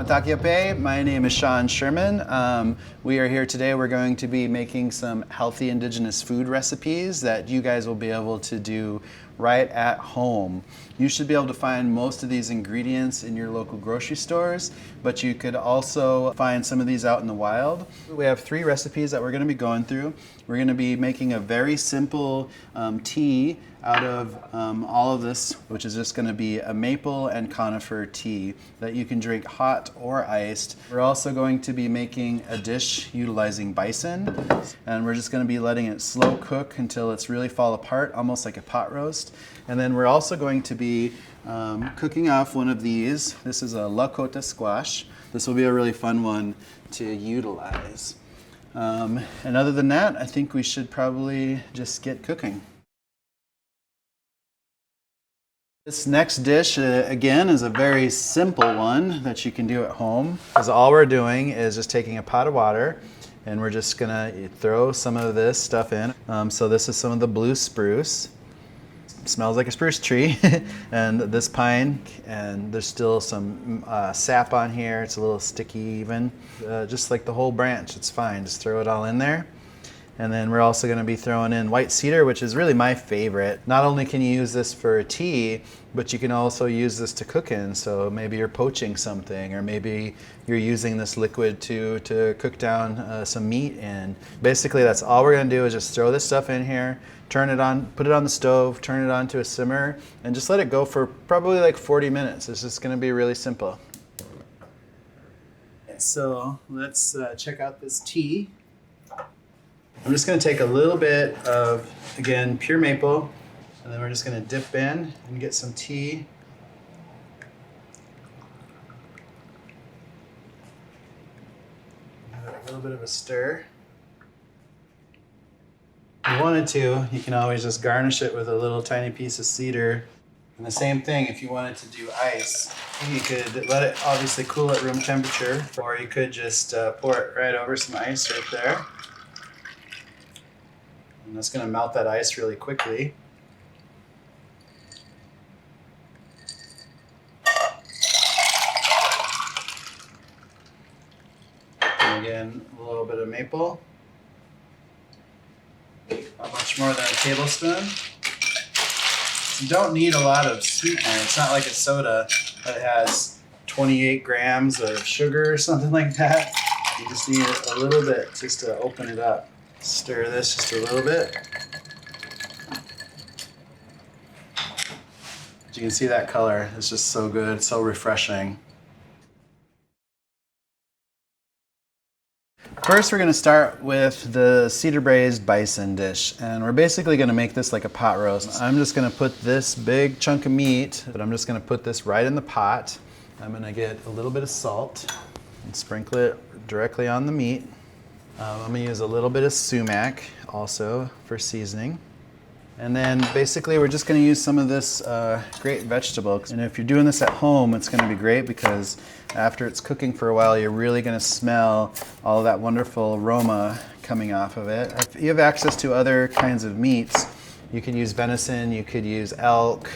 Matakiape. My name is Sherman. We are here today. We're going to be making some healthy indigenous food recipes that you guys will be able to do right at home. You should be able to find most of these ingredients in your local grocery stores, but you could also find some of these out in the wild. We have 3 recipes that we're going to be going through. We're going to be making a very simple tea out of all of this, which is just going to be a maple and conifer tea that you can drink hot or iced. We're also going to be making a dish utilizing bison, and we're just going to be letting it slow cook until it's really fall apart, almost like a pot roast. And then we're also going to be cooking off one of these. This is a Lakota squash. This will be a really fun one to utilize. And other than that, I think we should probably just get cooking. This next dish, again, is a very simple one that you can do at home. Because all we're doing is just taking a pot of water, and we're just gonna throw some of this stuff in. So this is some of the blue spruce. It smells like a spruce tree. And this pine, and there's still some sap on here. It's a little sticky even. Just like the whole branch, it's fine. Just throw it all in there. And then we're also going to be throwing in white cedar, which is really my favorite. Not only can you use this for a tea, but you can also use this to cook in. So maybe you're poaching something, or maybe you're using this liquid to cook down some meat in. Basically, that's all we're going to do is just throw this stuff in here, turn it on, put it on the stove, turn it on to a simmer, and just let it go for probably like 40 minutes. It's just going to be really simple. So let's check out this tea. I'm just going to take a little bit of, again, pure maple, and then we're just going to dip in and get some tea. Give it a little bit of a stir. If you wanted to, you can always just garnish it with a little tiny piece of cedar. And the same thing, if you wanted to do ice, you could let it obviously cool at room temperature, or you could just pour it right over some ice right there. And that's going to melt that ice really quickly. And again, a little bit of maple. Not much more than a tablespoon. You don't need a lot of sweetener. It's not like a soda that has 28 grams of sugar or something like that. You just need a little bit just to open it up. Stir this just a little bit. As you can see, that color is just so good, so refreshing. First, we're going to start with the cedar braised bison dish, and we're basically going to make this like a pot roast. I'm just going to put this big chunk of meat, but I'm just going to put this right in the pot. I'm going to get a little bit of salt and sprinkle it directly on the meat. I'm going to use a little bit of sumac also for seasoning. And then basically we're just going to use some of this great vegetable. And if you're doing this at home, it's going to be great because after it's cooking for a while, you're really going to smell all of that wonderful aroma coming off of it. If you have access to other kinds of meats, you could use venison, you could use elk,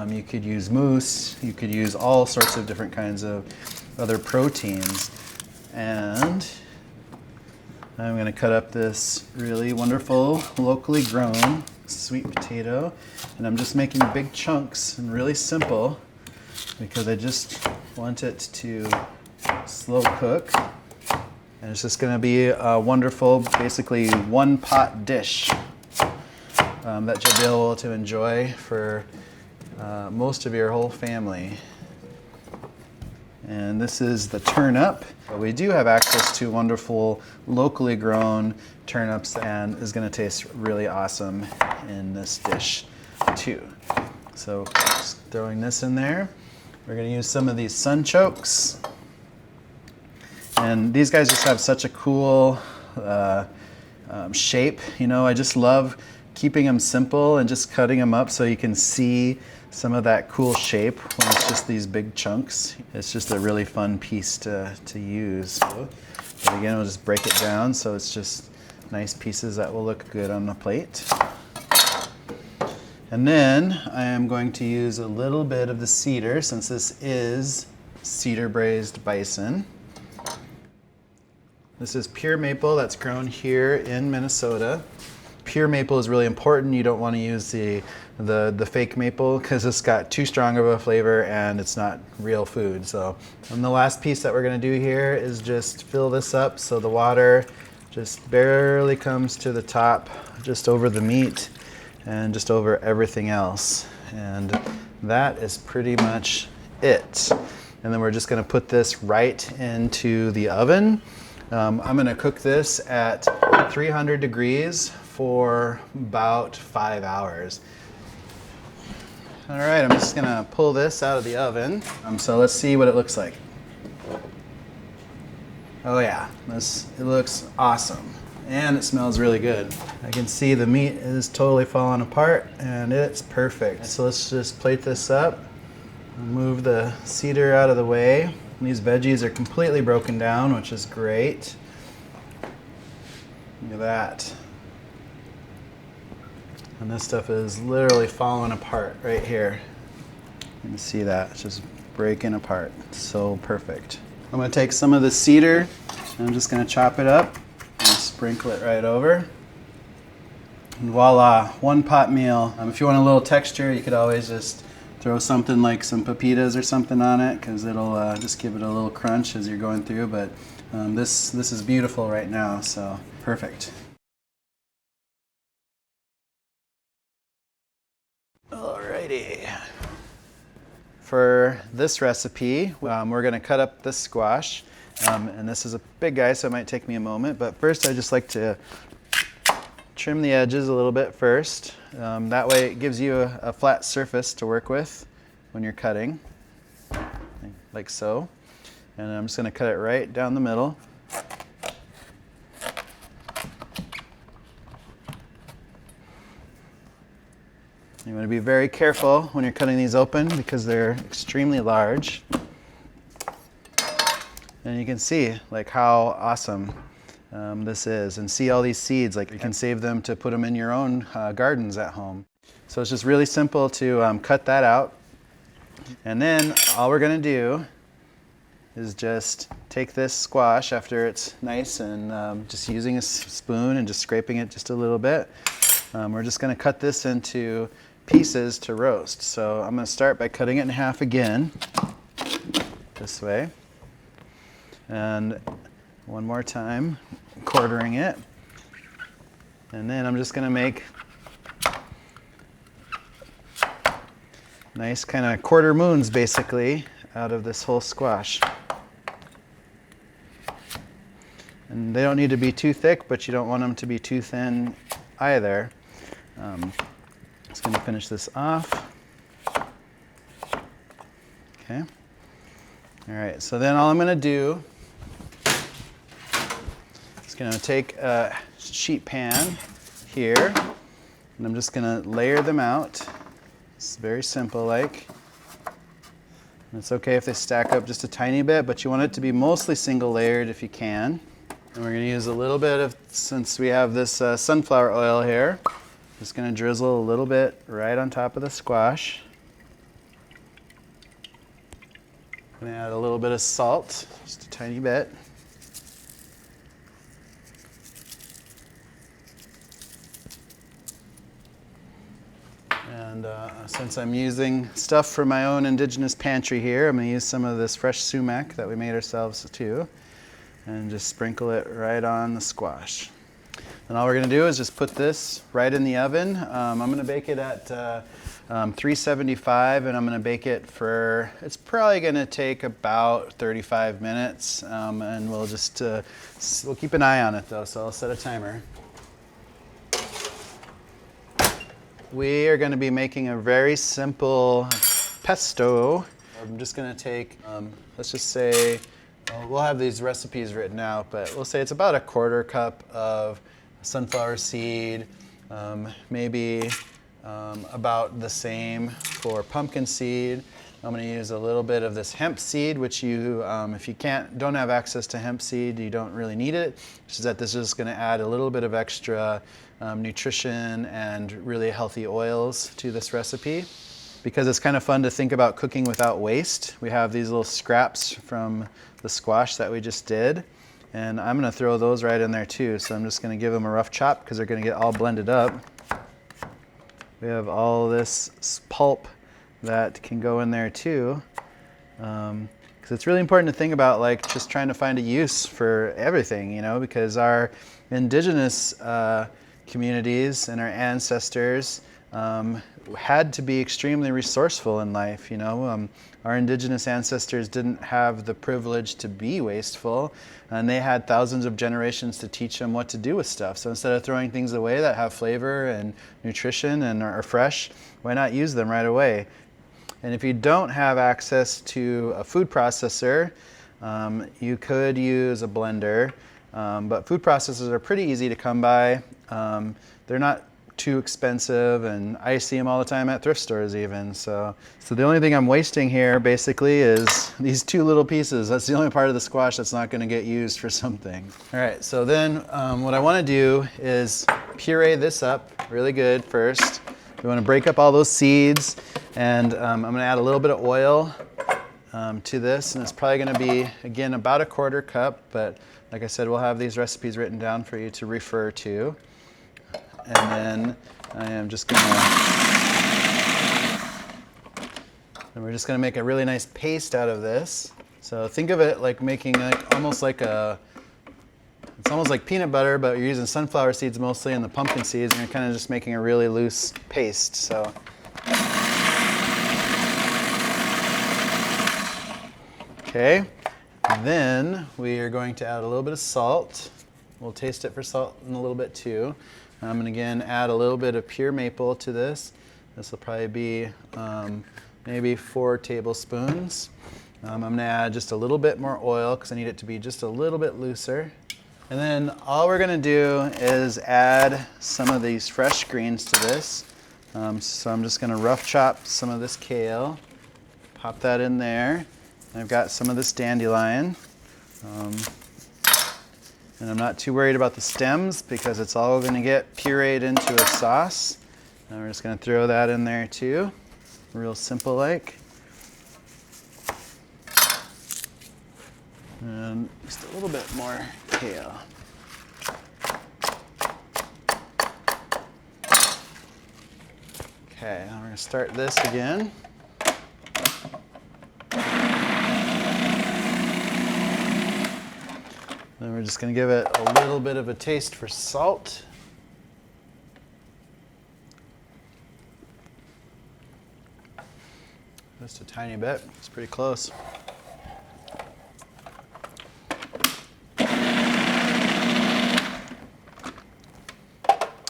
you could use moose, you could use all sorts of different kinds of other proteins. And I'm going to cut up this really wonderful, locally grown sweet potato. And I'm just making big chunks and really simple because I just want it to slow cook. And it's just going to be a wonderful, basically one pot dish that you'll be able to enjoy for most of your whole family. And this is the turnip. We do have access to wonderful locally grown turnips, and is going to taste really awesome in this dish too. So just throwing this in there. We're going to use some of these sunchokes. And these guys just have such a cool shape. You know, I just love keeping them simple and just cutting them up so you can see some of that cool shape when it's just these big chunks. It's just a really fun piece to use. But again, we'll just break it down so it's just nice pieces that will look good on the plate. And then I am going to use a little bit of the cedar, since this is Cedar Braised Bison. This is pure maple that's grown here in Minnesota. Pure maple is really important. You don't want to use the fake maple because it's got too strong of a flavor and it's not real food. So, and the last piece that we're going to do here is just fill this up so the water just barely comes to the top, just over the meat and just over everything else. And that is pretty much it. And then we're just going to put this right into the oven. I'm going to cook this at 300 degrees for about 5 hours. All right, I'm just going to pull this out of the oven. So let's see what it looks like. Oh yeah, it looks awesome. And it smells really good. I can see the meat is totally falling apart and it's perfect. So let's just plate this up. Move the cedar out of the way. These veggies are completely broken down, which is great. Look at that. And this stuff is literally falling apart right here. You can see that, it's just breaking apart. So perfect. I'm gonna take some of the cedar and I'm just gonna chop it up and sprinkle it right over. And voila, one pot meal. If you want a little texture, you could always just throw something like some pepitas or something on it because it'll just give it a little crunch as you're going through. But this is beautiful right now, so perfect. Alrighty. For this recipe, we're going to cut up the squash. And this is a big guy, so it might take me a moment. But first, I just like to trim the edges a little bit first. That way it gives you a flat surface to work with when you're cutting, like so. And I'm just going to cut it right down the middle. You want to be very careful when you're cutting these open because they're extremely large. And you can see like how awesome this is, and see all these seeds. Like you can save them to put them in your own gardens at home. So it's just really simple to cut that out. And then all we're going to do is just take this squash after it's nice and just using a spoon and just scraping it just a little bit. We're just going to cut this into pieces to roast. So I'm going to start by cutting it in half again, this way. And one more time, quartering it. And then I'm just going to make nice kind of quarter moons basically out of this whole squash. And they don't need to be too thick, but you don't want them to be too thin either. Just going to finish this off. Okay. All right, so then all I'm going to do is going to take a sheet pan here, and I'm just going to layer them out. It's very simple like. And it's okay if they stack up just a tiny bit, but you want it to be mostly single layered if you can. And we're going to use a little bit of, since we have this sunflower oil here, just going to drizzle a little bit right on top of the squash. I'm going to add a little bit of salt, just a tiny bit. And since I'm using stuff from my own indigenous pantry here, I'm going to use some of this fresh sumac that we made ourselves too, and just sprinkle it right on the squash. And all we're going to do is just put this right in the oven. I'm going to bake it at 375, and I'm going to bake it for, it's probably going to take about 35 minutes, and we'll just, we'll keep an eye on it though, so I'll set a timer. We are going to be making a very simple pesto. I'm just going to take, let's just say, we'll have these recipes written out, but we'll say it's about a quarter cup of sunflower seed, maybe about the same for pumpkin seed. I'm going to use a little bit of this hemp seed, which you, if you don't have access to hemp seed, you don't really need it. It's just that this is going to add a little bit of extra nutrition and really healthy oils to this recipe. because it's kind of fun to think about cooking without waste. We have these little scraps from the squash that we just did, and I'm gonna throw those right in there too. So I'm just gonna give them a rough chop because they're gonna get all blended up. We have all this pulp that can go in there too. Because it's really important to think about like just trying to find a use for everything, you know, because our indigenous communities and our ancestors had to be extremely resourceful in life, you know. Our indigenous ancestors didn't have the privilege to be wasteful, and they had thousands of generations to teach them what to do with stuff. So instead of throwing things away that have flavor and nutrition and are fresh, why not use them right away? And if you don't have access to a food processor, you could use a blender, but food processors are pretty easy to come by. They're not too expensive, and I see them all the time at thrift stores even. So the only thing I'm wasting here basically is these two little pieces. That's the only part of the squash that's not going to get used for something. All right, so then what I want to do is puree this up really good first. We want to break up all those seeds, and I'm going to add a little bit of oil to this, and it's probably going to be, again, about 1/4 cup, but like I said, we'll have these recipes written down for you to refer to. And then I am just going to, and we're just going to make a really nice paste out of this. So think of it like making like almost like it's almost like peanut butter, but you're using sunflower seeds mostly and the pumpkin seeds, and you're kind of just making a really loose paste. So okay, then we are going to add a little bit of salt. We'll taste it for salt in a little bit too. I'm going to again add a little bit of pure maple to this. This will probably be maybe 4 tablespoons. I'm going to add just a little bit more oil because I need it to be just a little bit looser. And then all we're going to do is add some of these fresh greens to this. So I'm just going to rough chop some of this kale, pop that in there. And I've got some of this dandelion. And I'm not too worried about the stems because it's all going to get pureed into a sauce. And we're just going to throw that in there too. Real simple like. And just a little bit more kale. Okay, now we're going to start this again. Then we're just going to give it a little bit of a taste for salt. Just a tiny bit. It's pretty close.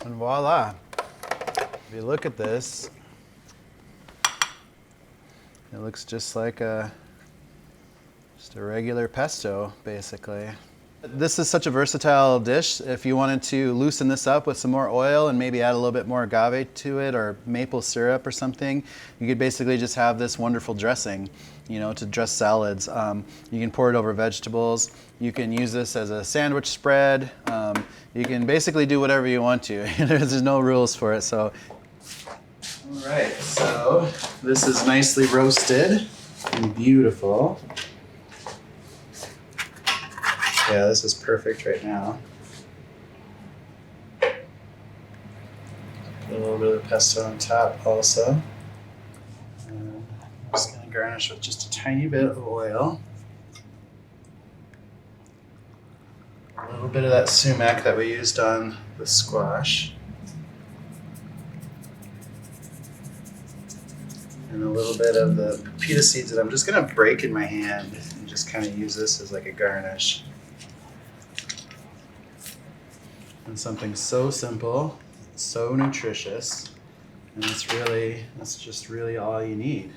And voila. If you look at this, it looks just like a regular pesto, basically. This is such a versatile dish. If you wanted to loosen this up with some more oil and maybe add a little bit more agave to it or maple syrup or something, you could basically just have this wonderful dressing, you know, to dress salads. You can pour it over vegetables. You can use this as a sandwich spread. You can basically do whatever you want to. There's no rules for it. So, all right, so this is nicely roasted and beautiful. Yeah, this is perfect right now. A little bit of pesto on top also. And I'm just going to garnish with just a tiny bit of oil. A little bit of that sumac that we used on the squash. And a little bit of the pepita seeds that I'm just going to break in my hand and just kind of use this as like a garnish. And something so simple, so nutritious, and that's just really all you need.